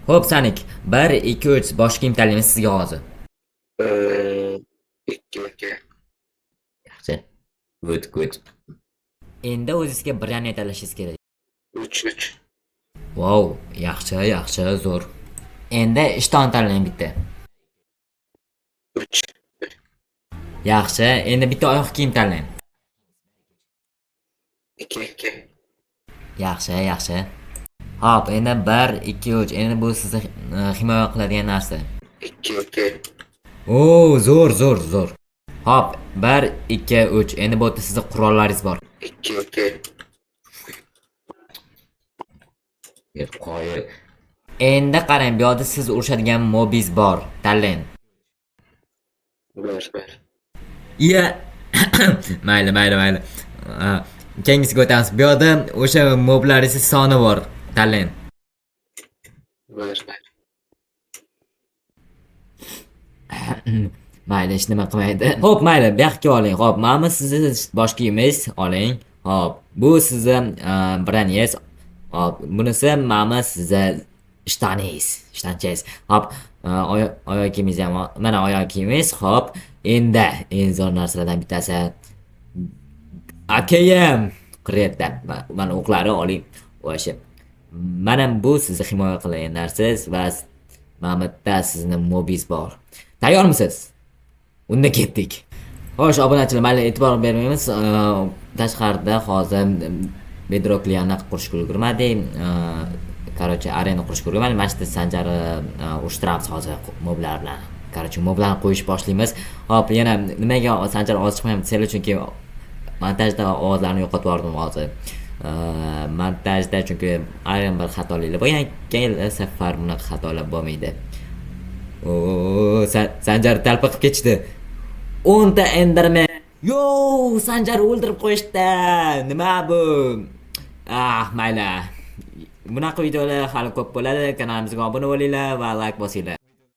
Xo'p, Sanik. 1, 2, 3 bosh kiyim tanlaymiz sizga hozir. Ikki. Yaxshi. Good. Endi o'zingizga brend tanlashingiz kerak. Uch. Wow, yaxshi, zo'r. Endi ishton tanlang bitta. Uch. Yaxshi, endi bitta oyoq kiyim tanlang. Ikki. Yaxshi. Hop, endi 1, 2, 3. Endi bu sizni himoya qiladigan narsa. Ikki. Oo, zo'r. Hop, 1, 2, 3. Endi bu yerda sizni qurollaringiz bor. Ikki. Qo'y. Endi qarang, bu yerda siz urishadigan mobiz bor. Tanlang. Bir. Iya. Mayli. Keyingisiga o'tamiz. Bu yerda o'sha moblaringiz soni bor. Tanlang. Bir. Mayli, hech nima qilmaydi. Xo'p, mayli, bu yoqqa oling. Xo'p, mana sizni bosh kiyimingiz oling. Xo'p, bu sizni brendingiz. Hop, bunisi mana sizni ishtonchangiz. Hop, oyoq kiyimingiz ham mana oyoq kiyimingiz. Hop, endi eng zo'r narsalardan bittasi AKM Creta. Mana o'qlari oling. O'sha. Mana bu sizni himoya qiladigan narsangiz va mana bu yerda sizni mobiz bor. Tayyormisiz? Unda ketdik. Xo'sh, obunachilar, mayli e'tibor bermaymiz. Tashqarida hozir bedrocklarni qurishga ulgurmadik. Короче, arena qurishga ulgurmadik. Mana shu Sanjarni ushtiramiz hozir moblar bilan. Короче, moblarni qo'yish boshlaymiz. Hop, yana nimaga Sanjar ovoz chiqmayapti? Sel chunki montajda ovozlarni yo'qotib yubordim hozir. Montajda chunki ayrim bir xatoliklar bo'lgan. Keyingi safar bunaqa xatolar bo'lmaydi. Sanjar talpaqib ketdi. 10 ta Enderman. Yo, Sanjar o'ldirib qo'yishdi. Nima bu? Mayli. Bunaqa videolar hali ko'p bo'ladi. Kanalimizga obuna bo'linglar va like bosinglar.